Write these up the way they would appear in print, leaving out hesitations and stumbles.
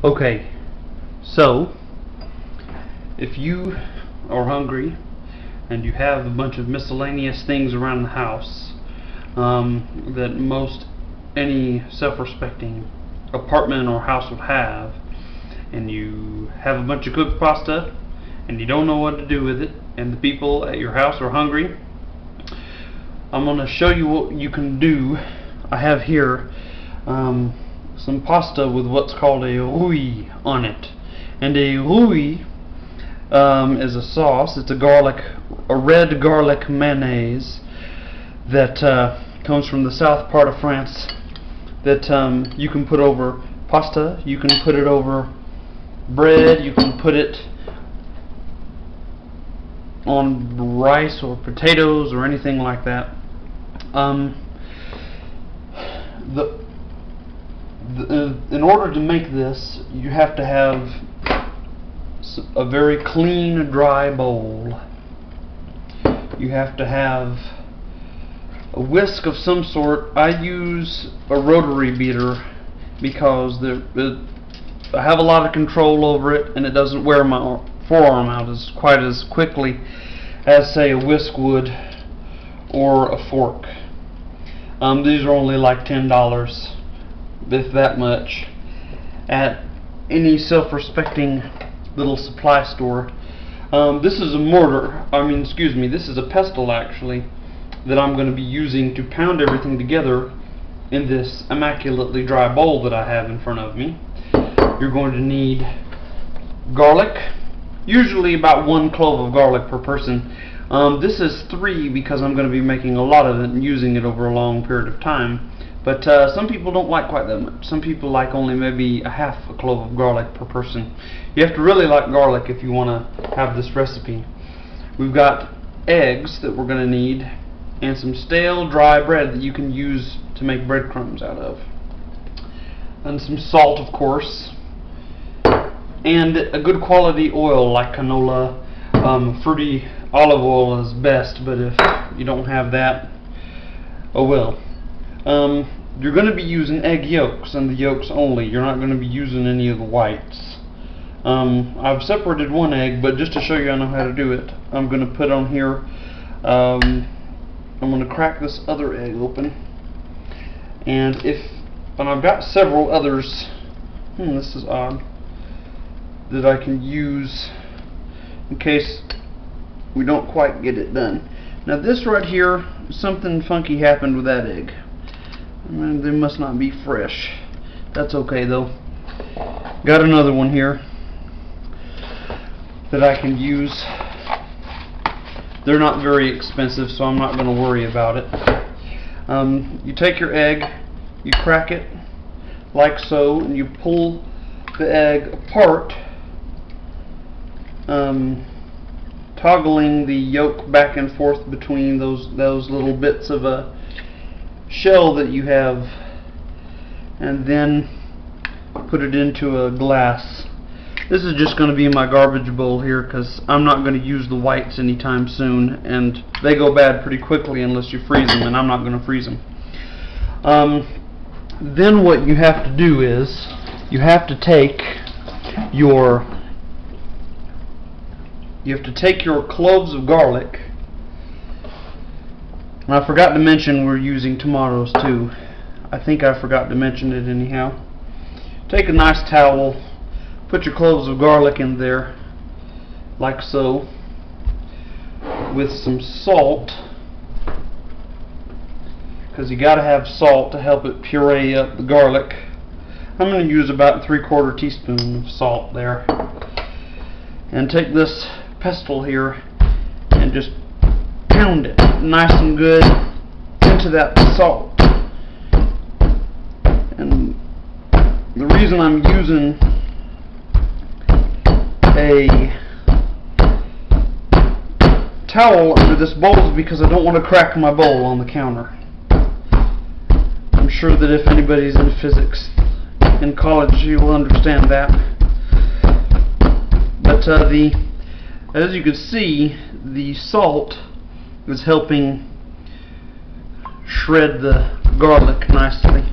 Okay, so if you are hungry and you have a bunch of miscellaneous things around the house that most any self-respecting apartment or house would have, and you have a bunch of cooked pasta and you don't know what to do with it, and the people at your house are hungry, I'm going to show you what you can do. I have here some pasta with what's called aioli on it, and aioli is a sauce. It's a red garlic mayonnaise that comes from the south part of France, that you can put over pasta, you can put it over bread, you can put it on rice or potatoes or anything like that. In order to make this, you have to have a very clean, dry bowl. You have to have a whisk of some sort. I use a rotary beater because I have a lot of control over it, and it doesn't wear my forearm out quite as quickly as, say, a whisk would or a fork. These are only like $10, if that much, at any self-respecting little supply store. This is a mortar. This is a pestle actually that I'm going to be using to pound everything together in this immaculately dry bowl that I have in front of me. You're going to need garlic, usually about 1 clove of garlic per person. This is 3 because I'm going to be making a lot of it and using it over a long period of time. But some people don't like quite that much. Some people like only maybe a half a clove of garlic per person. You have to really like garlic if you want to have this recipe. We've got eggs that we're going to need, and some stale dry bread that you can use to make breadcrumbs out of, and some salt, of course, and a good quality oil like canola. Fruity olive oil is best, but if you don't have that, oh well. You're going to be using egg yolks, and the yolks only. You're not going to be using any of the whites. I've separated 1 egg, but just to show you I know how to do it, I'm going to put on here, I'm going to crack this other egg open, and I've got several others, this is odd, that I can use in case we don't quite get it done. Now this right here, something funky happened with that egg. They must not be fresh. That's okay though. Got another one here that I can use. They're not very expensive, so I'm not going to worry about it. You take your egg, you crack it like so, and you pull the egg apart, toggling the yolk back and forth between those little bits of a shell that you have, and then put it into a glass. This is just going to be my garbage bowl here because I'm not going to use the whites anytime soon, and they go bad pretty quickly unless you freeze them, and I'm not going to freeze them. Then what you have to do is you have to take your cloves of garlic. And I forgot to mention we're using tomatoes too. I think I forgot to mention it anyhow. Take a nice towel, put your cloves of garlic in there, like so, with some salt, because you got to have salt to help it puree up the garlic. I'm going to use about 3/4 teaspoon of salt there. And take this pestle here and just pound it nice and good into that salt. And the reason I'm using a towel under this bowl is because I don't want to crack my bowl on the counter. I'm sure that if anybody's in physics in college, you will understand that. But as you can see, the salt is helping shred the garlic nicely.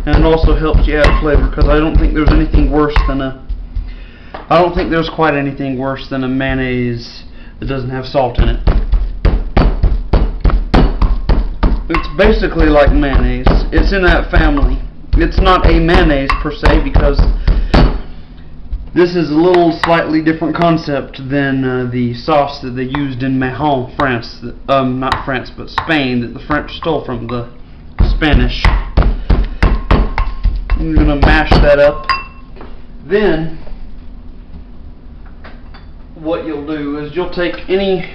and it also helps you add flavor, because I don't think there's anything worse than I don't think there's quite anything worse than a mayonnaise that doesn't have salt in it. It's basically like mayonnaise. It's in that family. It's not a mayonnaise per se, because this is a little slightly different concept than the sauce that they used in Mahon, France. Not France, but Spain, that the French stole from the Spanish. I'm going to mash that up. Then, what you'll do is you'll take any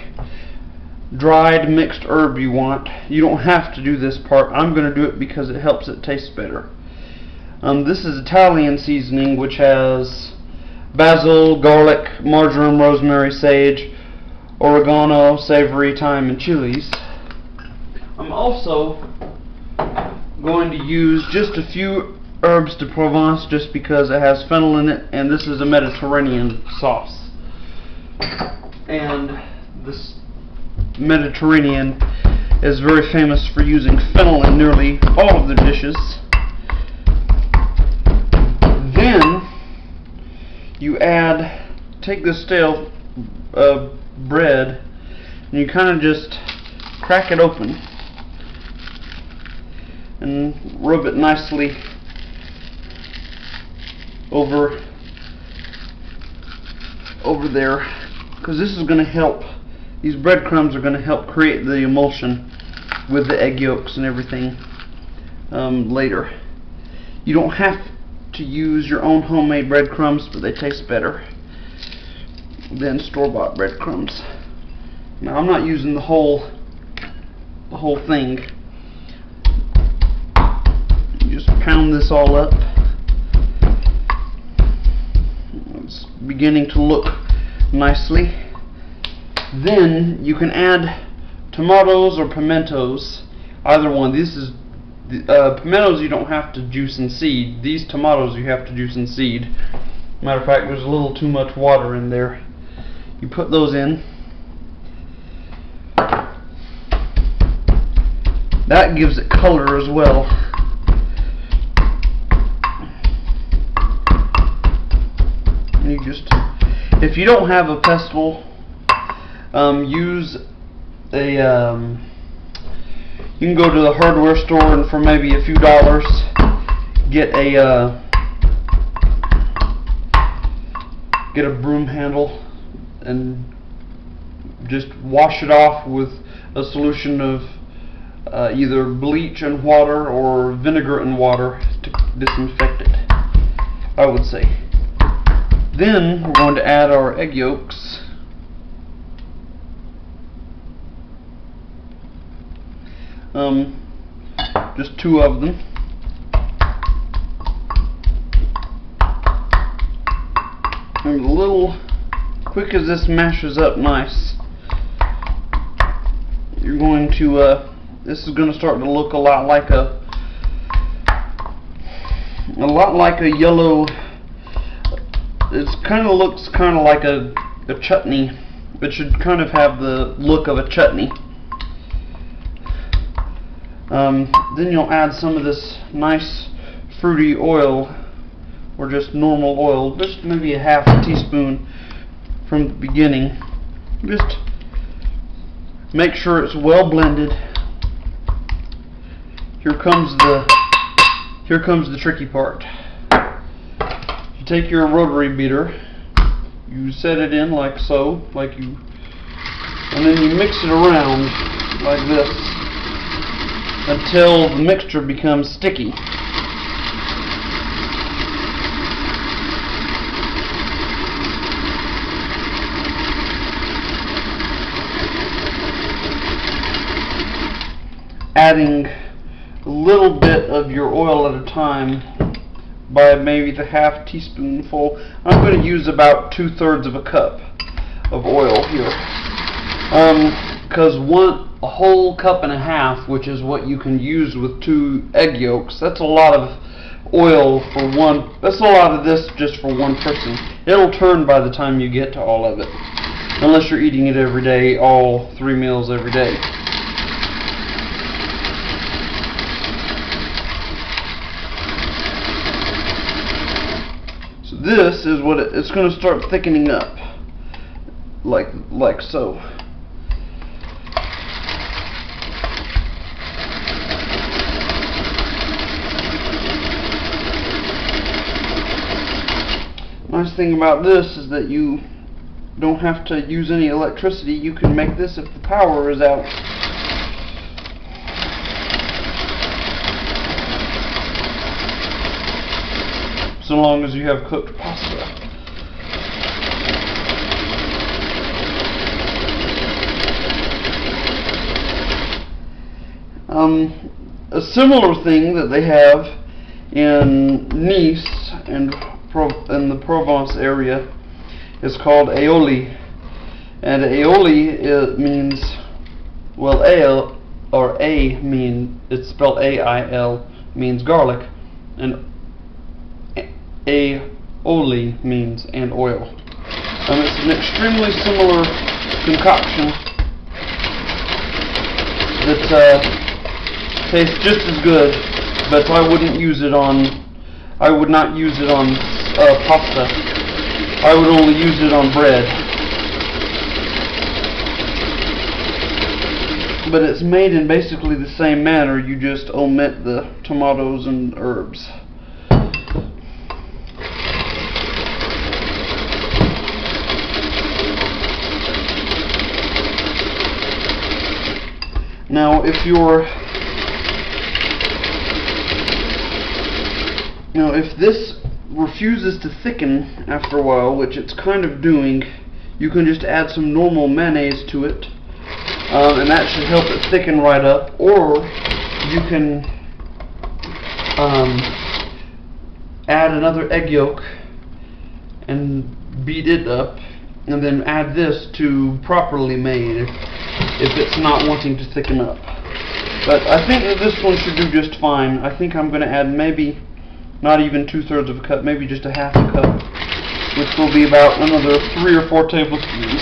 dried mixed herb you want. You don't have to do this part. I'm going to do it because it helps it taste better. This is Italian seasoning, which has basil, garlic, marjoram, rosemary, sage, oregano, savory, thyme, and chilies. I'm also going to use just a few herbs de Provence, just because it has fennel in it, and this is a Mediterranean sauce. And this Mediterranean is very famous for using fennel in nearly all of their dishes. Then you take the stale bread, and you kind of just crack it open and rub it nicely over there, because this is going to help. These breadcrumbs are going to help create the emulsion with the egg yolks and everything later. You don't have to use your own homemade breadcrumbs, but they taste better than store-bought breadcrumbs. Now, I'm not using the whole thing. You just pound this all up. It's beginning to look nicely. Then you can add tomatoes or pimentos, either one. This is pimentos you don't have to juice and seed. These tomatoes you have to juice and seed. Matter of fact, there's a little too much water in there. You put those in. That gives it color as well. And you just, if you don't have a pestle, use a you can go to the hardware store and for maybe a few dollars get a broom handle and just wash it off with a solution of either bleach and water or vinegar and water to disinfect it, I would say. Then we're going to add our egg yolks. Just 2 of them. And a little quick as this mashes up nice, you're going to this is going to start to look a lot like a yellow. It looks kind of like a chutney. It should kind of have the look of a chutney. Then you'll add some of this nice fruity oil, or just normal oil, just maybe a half a teaspoon from the beginning. Just make sure it's well blended. Here comes the tricky part. You take your rotary beater, you set it in like so, and then you mix it around like this until the mixture becomes sticky. Adding a little bit of your oil at a time by maybe the half teaspoonful. I'm going to use about 2/3 of a cup of oil here. Because a whole cup and a half, which is what you can use with 2 egg yolks, that's a lot of oil for one. That's a lot of this just for one person. It'll turn by the time you get to all of it, unless you're eating it every day, all 3 meals every day. this is what it's going to start thickening up, like so. Nice thing about this is that you don't have to use any electricity. You can make this if the power is out. So long as you have cooked pasta. A similar thing that they have in Nice and in the Provence area is called aioli, and aioli means, well, ale or a mean, it's spelled A-I-L, means garlic, and aioli means and oil. It's an extremely similar concoction that tastes just as good, but I would not use it on pasta. I would only use it on bread. But it's made in basically the same manner, you just omit the tomatoes and herbs. Now, if this refuses to thicken after a while, which it's kind of doing, you can just add some normal mayonnaise to it, and that should help it thicken right up. Or you can add another egg yolk and beat it up, and then add this to properly made if it's not wanting to thicken up. But I think that this one should do just fine. I think I'm going to add maybe not even 2/3 of a cup, maybe just a 1/2 cup, which will be about another 3 or 4 tablespoons.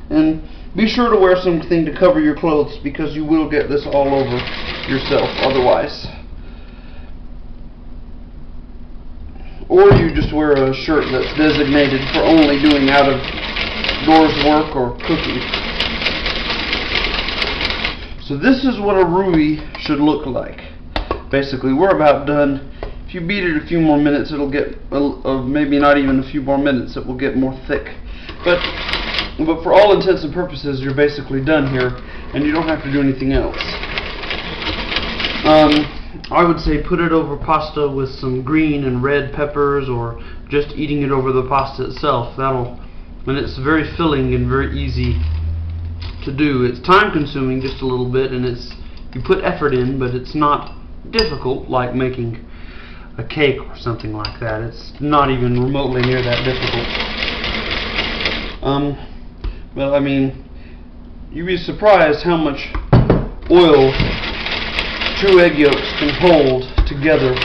And be sure to wear something to cover your clothes, because you will get this all over yourself otherwise. Or you just wear a shirt that's designated for only doing out of doors work or cooking. So this is what a rouille should look like. Basically, we're about done. If you beat it a few more minutes, it'll get, maybe not even a few more minutes, it will get more thick. But for all intents and purposes, you're basically done here, and you don't have to do anything else. I would say put it over pasta with some green and red peppers, or just eating it over the pasta itself. And it's very filling and very easy to do. It's time consuming just a little bit, and you put effort in, but it's not difficult like making a cake or something like that. It's not even remotely near that difficult. Well, I mean, you'd be surprised how much oil 2 egg yolks can hold together.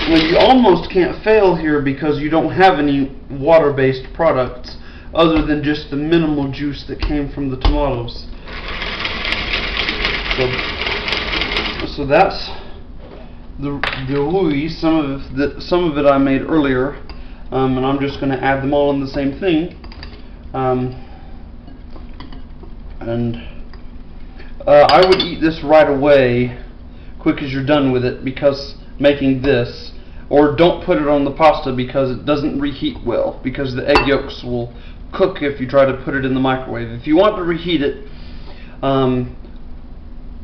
Well, you almost can't fail here because you don't have any water-based products other than just the minimal juice that came from the tomatoes. So that's the rouille. Some of it I made earlier, and I'm just going to add them all in the same thing. I would eat this right away, quick as you're done with it, because making this. Or don't put it on the pasta because it doesn't reheat well, because the egg yolks will cook if you try to put it in the microwave. If you want to reheat it,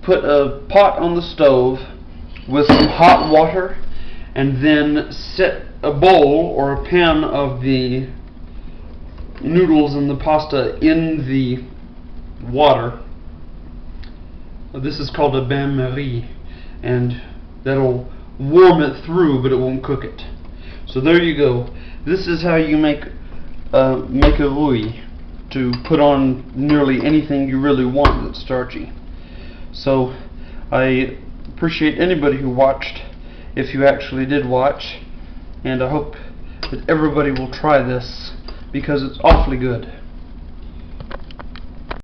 put a pot on the stove with some hot water, and then set a bowl or a pan of the noodles and the pasta in the water. This is called a bain-marie, and that'll warm it through, but it won't cook it. So there you go. This is how you make a rouille, to put on nearly anything you really want that's starchy. So I appreciate anybody who watched, if you actually did watch, and I hope that everybody will try this because it's awfully good.